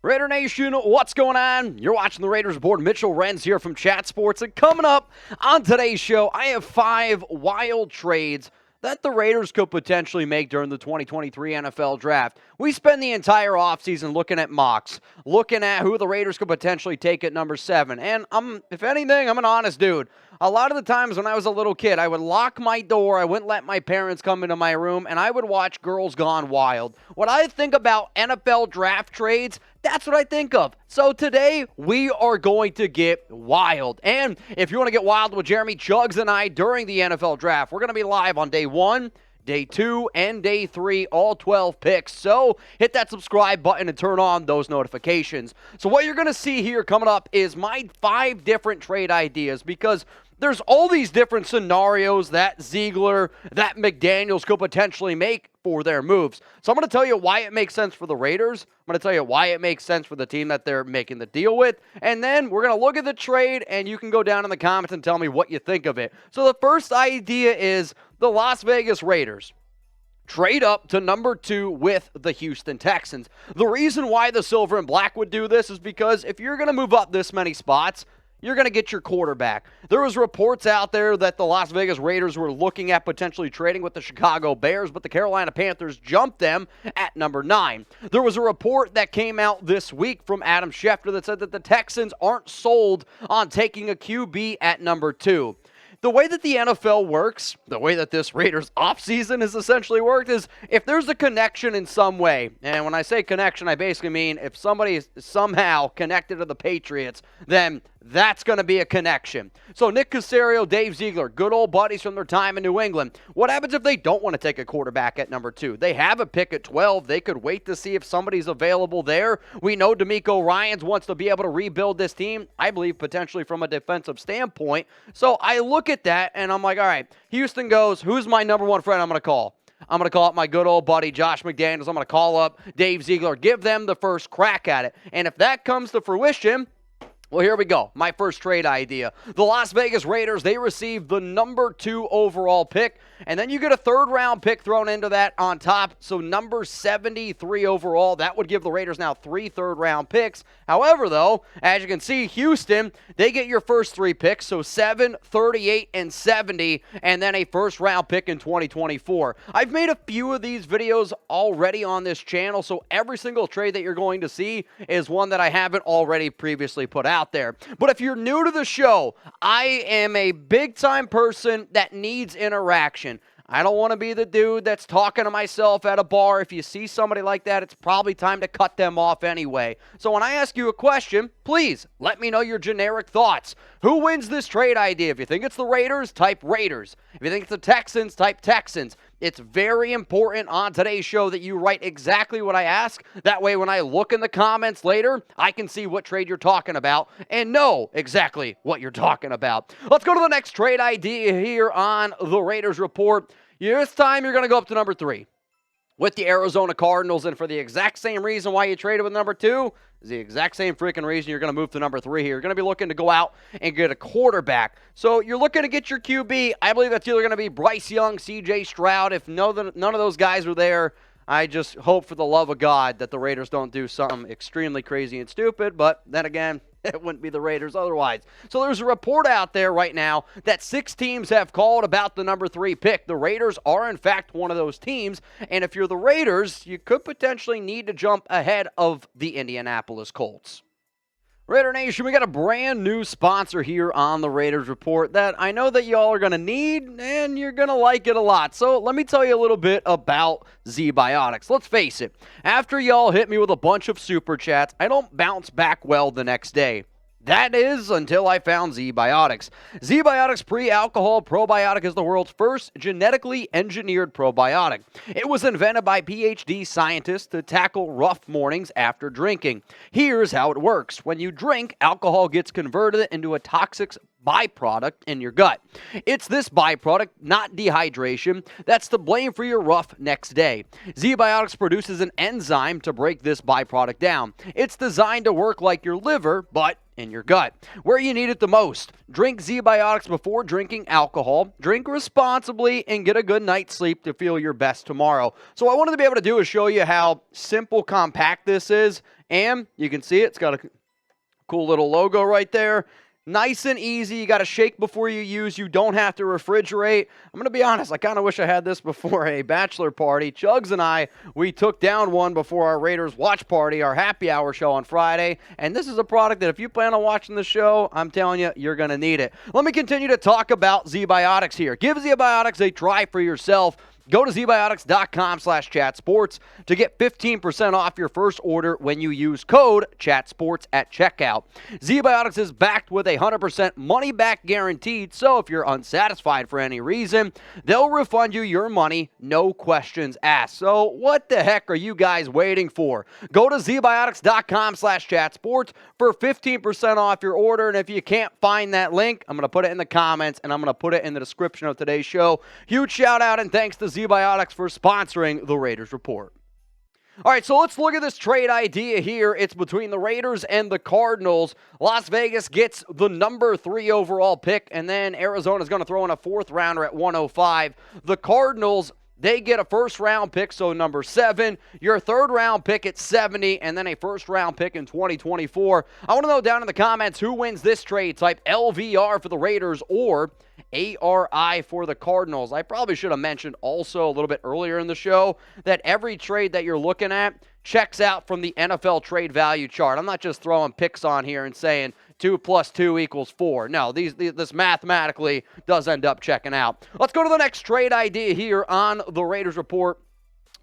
Raider Nation, what's going on? You're watching the Raiders Report. Mitchell Renz here from Chat Sports. And coming up on today's show, I have 5 wild trades that the Raiders could potentially make during the 2023 NFL Draft. We spend the entire offseason looking at mocks, looking at who the Raiders could potentially take at number 7. And if anything, I'm an honest dude. A lot of the times when I was a little kid, I would lock my door, I wouldn't let my parents come into my room, and I would watch Girls Gone Wild. When I think about NFL draft trades, that's what I think of. So today, we are going to get wild. And if you want to get wild with Jeremy Chuggs and I during the NFL Draft, we're going to be live on day 1, day 2, and day 3, all 12 picks. So hit that subscribe button and turn on those notifications. So what you're going to see here coming up is my 5 different trade ideas, because there's all these different scenarios that Ziegler, that McDaniels could potentially make for their moves. So I'm going to tell you why it makes sense for the Raiders. I'm going to tell you why it makes sense for the team that they're making the deal with. And then we're going to look at the trade, and you can go down in the comments and tell me what you think of it. So the first idea is the Las Vegas Raiders trade up to number 2 with the Houston Texans. The reason why the Silver and Black would do this is because if you're going to move up this many spots, you're going to get your quarterback. There was reports out there that the Las Vegas Raiders were looking at potentially trading with the Chicago Bears, but the Carolina Panthers jumped them at number 9. There was a report that came out this week from Adam Schefter that said that the Texans aren't sold on taking a QB at number 2. The way that the NFL works, the way that this Raiders offseason has essentially worked, is if there's a connection in some way, and when I say connection, I basically mean if somebody is somehow connected to the Patriots, then that's going to be a connection. So Nick Caserio, Dave Ziegler, good old buddies from their time in New England. What happens if they don't want to take a quarterback at number 2? They have a pick at 12. They could wait to see if somebody's available there. We know D'Amico Ryans wants to be able to rebuild this team, I believe potentially from a defensive standpoint. So I look at that and I'm like, all right, Houston goes, who's my number 1 friend I'm going to call? I'm going to call up my good old buddy, Josh McDaniels. I'm going to call up Dave Ziegler, give them the first crack at it. And if that comes to fruition, well, here we go. My first trade idea. The Las Vegas Raiders, they received the number 2 overall pick, and then you get a 3rd-round pick thrown into that on top, so number 73 overall. That would give the Raiders now 3 third-round picks. However, though, as you can see, Houston, they get your first 3 picks, so 7, 38, and 70, and then a first-round pick in 2024. I've made a few of these videos already on this channel, so every single trade that you're going to see is one that I haven't already previously put out there. But if you're new to the show, I am a big-time person that needs interaction. I don't want to be the dude that's talking to myself at a bar. If you see somebody like that, it's probably time to cut them off anyway. So when I ask you a question, please let me know your generic thoughts. Who wins this trade idea? If you think it's the Raiders, type Raiders. If you think it's the Texans, type Texans. It's very important on today's show that you write exactly what I ask. That way, when I look in the comments later, I can see what trade you're talking about and know exactly what you're talking about. Let's go to the next trade idea here on the Raiders Report. This time, you're going to go up to number 3 with the Arizona Cardinals, and for the exact same reason why you traded with number 2 is the exact same freaking reason you're going to move to number 3 here. You're going to be looking to go out and get a quarterback. So you're looking to get your QB. I believe that's either going to be Bryce Young, C.J. Stroud. If none of those guys are there, I just hope for the love of God that the Raiders don't do something extremely crazy and stupid, but then again, it wouldn't be the Raiders otherwise. So there's a report out there right now that 6 teams have called about the number 3 pick. The Raiders are, in fact, one of those teams. And if you're the Raiders, you could potentially need to jump ahead of the Indianapolis Colts. Raider Nation, we got a brand new sponsor here on the Raiders Report that I know that y'all are going to need and you're going to like it a lot. So let me tell you a little bit about Z-Biotics. Let's face it, after y'all hit me with a bunch of super chats, I don't bounce back well the next day. That is until I found Z-Biotics. Z-Biotics Pre-Alcohol Probiotic is the world's first genetically engineered probiotic. It was invented by PhD scientists to tackle rough mornings after drinking. Here's how it works. When you drink, alcohol gets converted into a toxic byproduct in your gut. It's this byproduct, not dehydration, that's to blame for your rough next day. Z-Biotics produces an enzyme to break this byproduct down. It's designed to work like your liver, but in your gut, where you need it the most. Drink Z-Biotics before drinking alcohol. Drink responsibly and get a good night's sleep to feel your best tomorrow. So what I wanted to be able to do is show you how simple, compact this is And you can see it's got a cool little logo right there. Nice and easy. You got to shake before you use. You don't have to refrigerate. I'm going to be honest. I kind of wish I had this before a bachelor party. Chugs and I, we took down one before our Raiders watch party, our happy hour show on Friday. And this is a product that if you plan on watching the show, I'm telling you, you're going to need it. Let me continue to talk about ZBiotics here. Give ZBiotics a try for yourself. Go to zbiotics.com/chatsports to get 15% off your first order when you use code chatsports at checkout. ZBiotics is backed with a 100% money-back guaranteed, so if you're unsatisfied for any reason, they'll refund you your money, no questions asked. So what the heck are you guys waiting for? Go to zbiotics.com/chatsports for 15% off your order, and if you can't find that link, I'm going to put it in the comments, and I'm going to put it in the description of today's show. Huge shout-out and thanks to ZBiotics for sponsoring the Raiders Report. All right, so let's look at this trade idea here. It's between the Raiders and the Cardinals. Las Vegas gets the number 3 overall pick, and then Arizona's going to throw in a 4th rounder at 105. The Cardinals, they get a first-round pick, so number 7, your 3rd-round pick at 70, and then a first-round pick in 2024. I want to know down in the comments who wins this trade. Type LVR for the Raiders or ARI for the Cardinals. I probably should have mentioned also a little bit earlier in the show that every trade that you're looking at checks out from the NFL trade value chart. I'm not just throwing picks on here and saying 2 + 2 = 4. No, this mathematically does end up checking out. Let's go to the next trade idea here on the Raiders Report,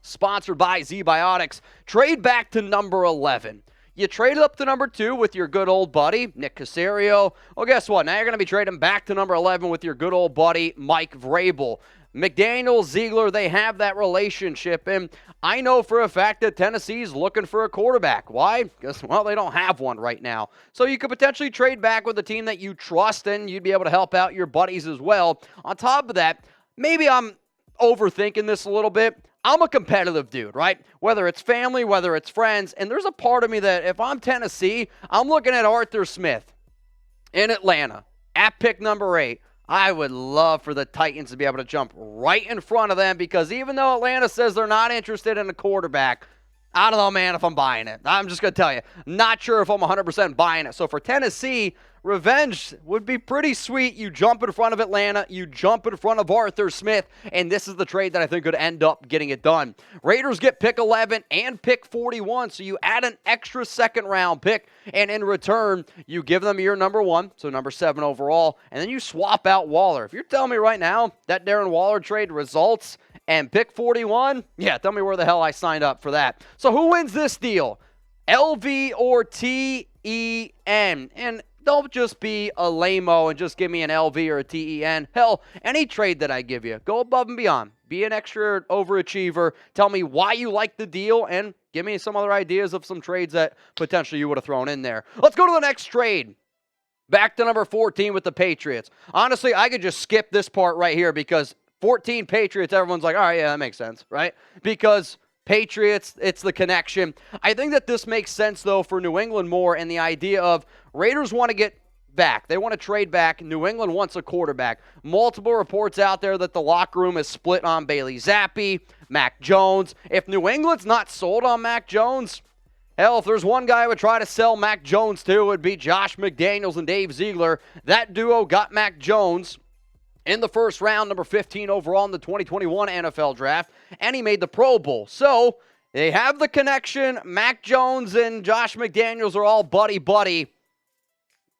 sponsored by ZBiotics. Trade back to number 11. You traded up to number 2 with your good old buddy, Nick Caserio. Well, guess what? Now you're going to be trading back to number 11 with your good old buddy, Mike Vrabel. McDaniels, Ziegler, they have that relationship, and I know for a fact that Tennessee's looking for a quarterback. Why? Because, well, they don't have one right now. So you could potentially trade back with a team that you trust, and you'd be able to help out your buddies as well. On top of that, maybe I'm overthinking this a little bit. I'm a competitive dude, right? Whether it's family, whether it's friends, and there's a part of me that if I'm Tennessee, I'm looking at Arthur Smith in Atlanta at pick number 8. I would love for the Titans to be able to jump right in front of them because even though Atlanta says they're not interested in a quarterback, I don't know, man, if I'm buying it. I'm just going to tell you, not sure if I'm 100% buying it. So for Tennessee, revenge would be pretty sweet. You jump in front of Atlanta, you jump in front of Arthur Smith, and this is the trade that I think could end up getting it done. Raiders get pick 11 and pick 41, so you add an extra 2nd-round pick, and in return, you give them your number 1, so number 7 overall, and then you swap out Waller. If you're telling me right now that Darren Waller trade results and pick 41, yeah, tell me where the hell I signed up for that. So who wins this deal? LV or TEN? And don't just be a lame-o and just give me an LV or a TEN. Hell, any trade that I give you, go above and beyond. Be an extra overachiever. Tell me why you like the deal and give me some other ideas of some trades that potentially you would have thrown in there. Let's go to the next trade. Back to number 14 with the Patriots. Honestly, I could just skip this part right here because 14 Patriots, everyone's like, all right, yeah, that makes sense, right? Because Patriots, it's the connection. I think that this makes sense, though, for New England more and the idea of Raiders want to get back. They want to trade back. New England wants a quarterback. Multiple reports out there that the locker room is split on Bailey Zappi, Mac Jones. If New England's not sold on Mac Jones, hell, if there's one guy I would try to sell Mac Jones to, it would be Josh McDaniels and Dave Ziegler. That duo got Mac Jones in the 1st round, number 15 overall in the 2021 NFL Draft, and he made the Pro Bowl. So they have the connection. Mac Jones and Josh McDaniels are all buddy-buddy.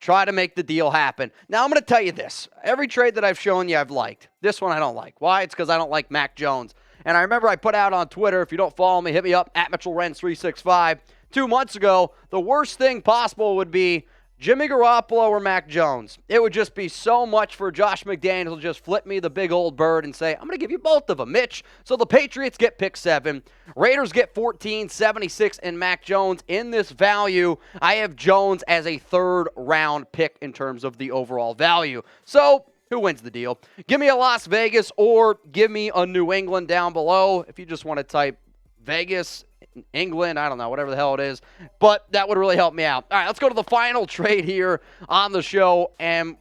Try to make the deal happen. Now, I'm going to tell you this. Every trade that I've shown you, I've liked. This one I don't like. Why? It's because I don't like Mac Jones. And I remember I put out on Twitter, if you don't follow me, hit me up, at MitchellRens365. 2 months ago, the worst thing possible would be Jimmy Garoppolo or Mac Jones. It would just be so much for Josh McDaniels to just flip me the big old bird and say, I'm going to give you both of them, Mitch. So the Patriots get pick 7. Raiders get 14, 76, and Mac Jones. In this value, I have Jones as a 3rd-round pick in terms of the overall value. So who wins the deal? Give me a Las Vegas or give me a New England down below. If you just want to type Vegas, England, I don't know, whatever the hell it is. But that would really help me out. All right, let's go to the final trade here on the show. And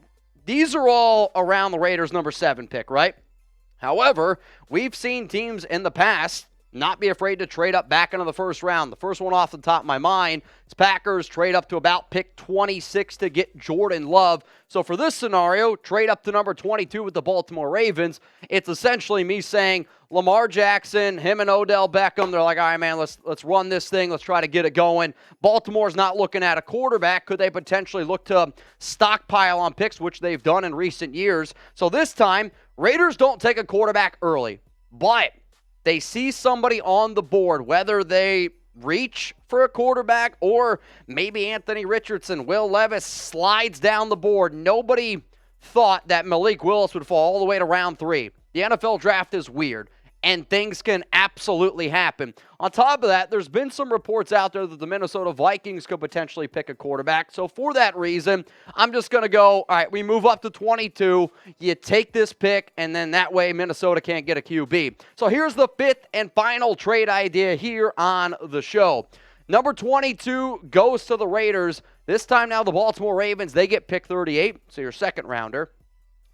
these are all around the Raiders' number 7 pick, right? However, we've seen teams in the past not be afraid to trade up back into the first round. The first one off the top of my mind is Packers trade up to about pick 26 to get Jordan Love. So for this scenario, trade up to number 22 with the Baltimore Ravens. It's essentially me saying Lamar Jackson, him and Odell Beckham, they're like, all right, man, let's run this thing. Let's try to get it going. Baltimore's not looking at a quarterback. Could they potentially look to stockpile on picks, which they've done in recent years? So this time, Raiders don't take a quarterback early, but they see somebody on the board, whether they reach for a quarterback or maybe Anthony Richardson, Will Levis slides down the board. Nobody thought that Malik Willis would fall all the way to round 3. The NFL draft is weird, and things can absolutely happen. On top of that, there's been some reports out there that the Minnesota Vikings could potentially pick a quarterback. So for that reason, I'm just going to go, all right, we move up to 22. You take this pick, and then that way Minnesota can't get a QB. So here's the 5th and final trade idea here on the show. Number 22 goes to the Raiders. This time now the Baltimore Ravens, they get pick 38, so your second rounder.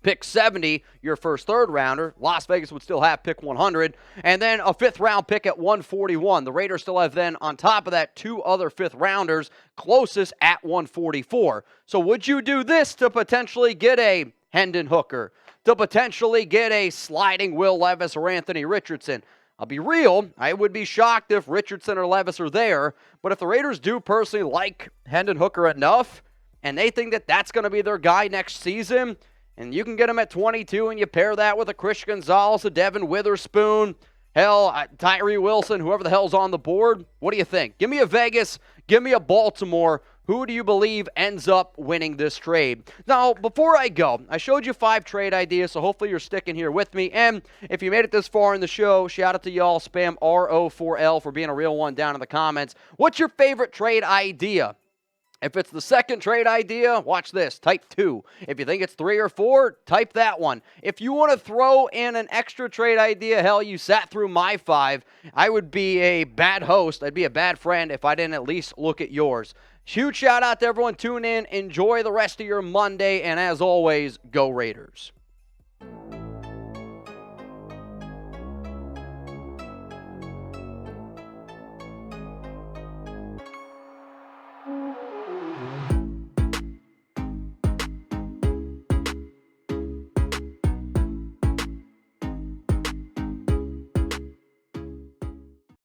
Pick 70, your first third rounder. Las Vegas would still have pick 100. And then a 5th round pick at 141. The Raiders still have then, on top of that, 2 other 5th rounders, closest at 144. So would you do this to potentially get a Hendon Hooker, to potentially get a sliding Will Levis or Anthony Richardson? I'll be real, I would be shocked if Richardson or Levis are there. But if the Raiders do personally like Hendon Hooker enough, and they think that that's going to be their guy next season, and you can get him at 22, and you pair that with a Chris Gonzalez, a Devin Witherspoon, hell, Tyree Wilson, whoever the hell's on the board. What do you think? Give me a Vegas. Give me a Baltimore. Who do you believe ends up winning this trade? Now, before I go, I showed you 5 trade ideas, so hopefully you're sticking here with me. And if you made it this far in the show, shout out to y'all, Spam RO4L, for being a real one down in the comments. What's your favorite trade idea? If it's the second trade idea, watch this. Type 2. If you think it's 3 or 4, type that one. If you want to throw in an extra trade idea, hell, you sat through my 5, I would be a bad host. I'd be a bad friend if I didn't at least look at yours. Huge shout out to everyone. Tune in. Enjoy the rest of your Monday. And as always, go Raiders.